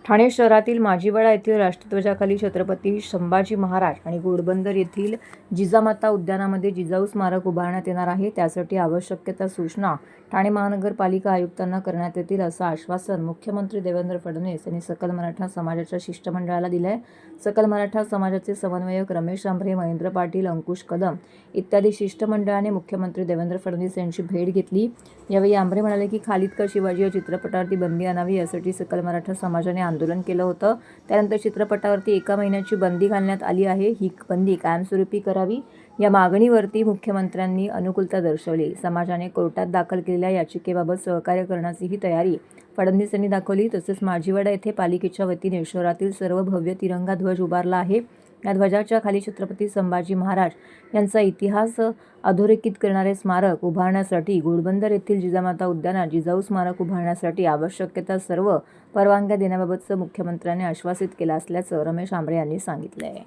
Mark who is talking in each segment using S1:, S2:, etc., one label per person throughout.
S1: ठाणे शहरातील माजिवडा येथील राष्ट्रध्वजाखाली छत्रपती संभाजी महाराज आणि घोडबंदर येथील जिजामाता उद्यानामध्ये जिजाऊ स्मारक उभारण्यात येणार आहे। त्यासाठी आवश्यक त्या सूचना ठाणे महानगरपालिका आयुक्तांना करण्यात येतील, असं आश्वासन मुख्यमंत्री देवेंद्र फडणवीस यांनी सकल मराठा समाजाच्या शिष्टमंडळाला दिले आहे। सकल मराठा समाजाचे समन्वयक रमेश आंभरे, महेंद्र पाटील, अंकुश कदम इत्यादी शिष्टमंडळाने मुख्यमंत्री देवेंद्र फडणवीस यांची भेट घेतली। यावेळी आंभरे म्हणाले की खालीद का शिवाजी या चित्रपटावरती बंदी आणावी यासाठी सकल मराठा समाजाने आंदोलन केलं होतं। त्यानंतर चित्रपटावरती 1 महिन्याची बंदी घालण्यात आली आहे। ही बंदी कायमस्वरूपी करावी या मागणीवरती मुख्यमंत्र्यांनी अनुकूलता दर्शवली। समाजाने कोर्टात दाखल केलेल्या याचिकेबाबत सहकार्य करण्याचीही तयारी फडणवीस यांनी दाखवली। तसेच माजिवडा येथे पालिकेच्या वतीने शहरातील सर्व भव्य तिरंगा ध्वज उभारला आहे। या ध्वजाच्या खाली छत्रपती संभाजी महाराज यांचा इतिहास अधोरेखित करणारे स्मारक उभारण्यासाठी घोडबंदर येथील जिजामाता उद्यानात जिजाऊ स्मारक उभारण्यासाठी आवश्यक त्या सर्व परवानग्या देण्याबाबतचं मुख्यमंत्र्यांनी आश्वासित केलं असल्याचं रमेश आंभरे यांनी सांगितलं आहे।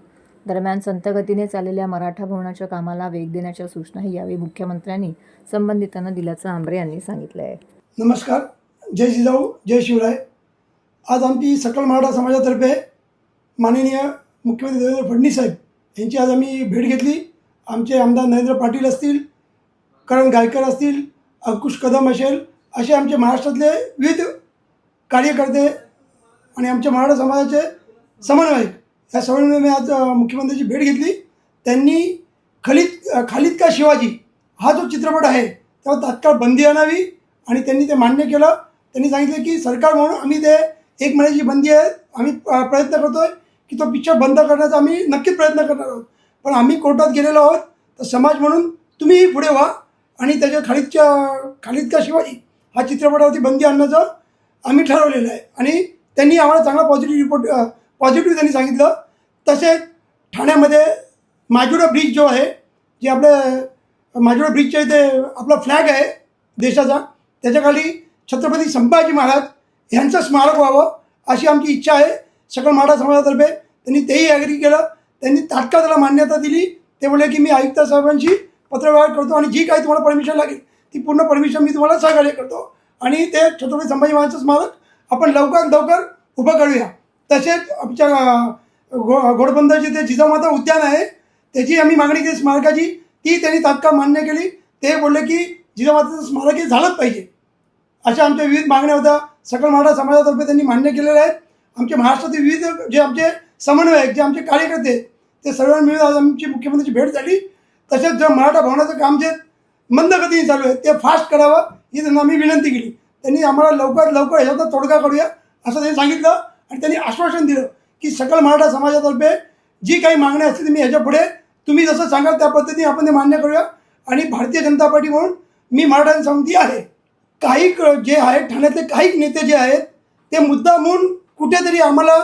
S1: दरम्यान संत गतीने चाललेल्या मराठा भवनाच्या कामाला वेग देण्याच्या सूचनाही यावेळी मुख्यमंत्र्यांनी संबंधितांना दिल्याचं आंभरे यांनी सांगितलं आहे।
S2: नमस्कार, जय जिजाऊ, जय शिवराय। आज आमची सकल मराठा समाजातर्फे माननीय मुख्यमंत्री देवेंद्र फडणवीस साहेब यांची आज आम्ही भेट घेतली। आमचे आमदार नरेंद्र पाटील असतील, करण गायकर असतील, अंकुश कदम असेल, असे आमचे महाराष्ट्रातले विविध कार्यकर्ते आणि आमच्या मराठा समाजाचे समन्वयक या सर्वांनी मी आज मुख्यमंत्र्यांची भेट घेतली। त्यांनी खालीद का शिवाजी हा जो चित्रपट आहे त्यावर तात्काळ बंदी आणावी आणि त्यांनी ते मान्य केलं। त्यांनी सांगितलं की सरकार म्हणून आम्ही ते 1 महिन्याची बंदी आहे, आम्ही प्रयत्न करतो आहे की तो पिक्चर बंद करण्याचा आम्ही नक्कीच प्रयत्न करणार आहोत। पण आम्ही कोर्टात गेलेलो आहोत, तर समाज म्हणून तुम्हीही पुढे व्हा आणि त्याच्या खालीद का शिवाजी हा चित्रपटावरती बंदी आणण्याचं आम्ही ठरवलेलं आहे। आणि त्यांनी आम्हाला चांगला पॉझिटिव्ह त्यांनी सांगितलं। तसेच ठाण्यामध्ये माजिवडा ब्रिज जो आहे, जे आपलं माजिवडा ब्रिजच्या इथे आपला फ्लॅग आहे देशाचा, त्याच्याखाली छत्रपती संभाजी महाराज यांचं स्मारक व्हावं अशी आमची इच्छा आहे सकल मराठा समाजातर्फे। त्यांनी तेही ॲग्री केलं। त्यांनी तात्काळ त्याला मान्यता दिली। ते बोलले की मी आयुक्त साहेबांशी पत्रव्यवहार करतो आणि जी काही तुम्हाला परमिशन लागेल ती पूर्ण परमिशन मी तुम्हाला सहकार्य करतो आणि ते छत्रपती संभाजी महाराजांचं स्मारक आपण लवकरात लवकर उभं करूया। तसेच आमच्या घोडबंदरचे ते जिजामाता उद्यान आहे, त्याची आम्ही मागणी केली स्मारकाची, ती त्यांनी तात्काळ मान्य केली। ते बोलले की जिजामाताचं स्मारक हे झालंच पाहिजे। अशा आमच्या विविध मागण्या होत्या, सकल मराठा समाजातर्फे त्यांनी मान्य केलेल्या आहेत। आमचे महाराष्ट्रातील विविध जे आमचे समन्वयक, जे आमचे कार्यकर्ते, ते सर्वांनी मिळून आज आमची मुख्यमंत्र्यांची भेट झाली। तसेच जे मराठा भवनाचं काम जे मंद गतीने चालू आहे ते फास्ट करावं ही त्यांना आम्ही विनंती केली। त्यांनी आम्हाला लवकरात लवकर ह्याचा तोडगा काढूया असं त्यांनी सांगितलं आणि त्यांनी आश्वासन दिलं की सकल मराठा समाजातर्फे जी काही मागण्या असतील मी ह्याच्या पुढे तुम्ही जसं सांगाल त्या पद्धतीने आपण ते मान्य करूया। आणि भारतीय जनता पार्टी म्हणून मी मराठा समिती आहे, काही जे आहेत ठाण्यातले काही नेते जे आहेत ते मुद्दामून कुठेतरी आम्हाला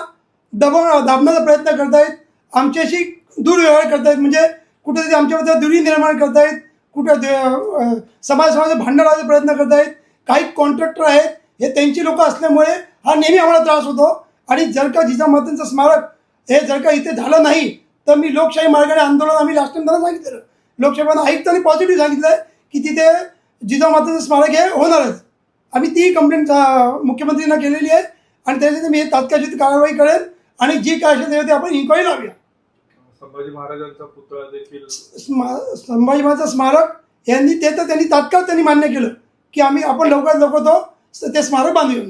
S2: दाबण्याचा प्रयत्न करतायत, आमच्याशी दुर्व्यवहार करतायत, म्हणजे कुठेतरी आमच्याबद्दल दुरी निर्माण करतायत, कुठं समाजामध्ये भांडण लावण्याचा प्रयत्न करतायत। काही कॉन्ट्रॅक्टर आहेत, हे त्यांची लोक असल्यामुळे हा नेहमी आम्हाला त्रास होतो। आणि जर का जिजामातांचं स्मारक हे जर का इथे झालं नाही तर मी लोकशाही मार्गाने आंदोलन आम्ही लास्ट टाइम त्यांना सांगितलं, लोकसभा आयुक्तांनी पॉझिटिव्ह सांगितलं आहे की तिथे जिजामातांचं स्मारक हे होणारच। आम्ही ती कंप्लेंट मुख्यमंत्र्यांना केलेली आहे आणि त्याच्यात मी तात्काळ कारवाई करेन आणि जी काय असेल त्याच्यावरती आपण इन्क्वायरी लावूया।
S3: संभाजी महाराजांचा पुतळा देखील
S2: संभाजी महाराजांचं स्मारक यांनी तात्काळ त्यांनी मान्य केलं की आपण लवकरात लवकर ते स्मारक बांधूया।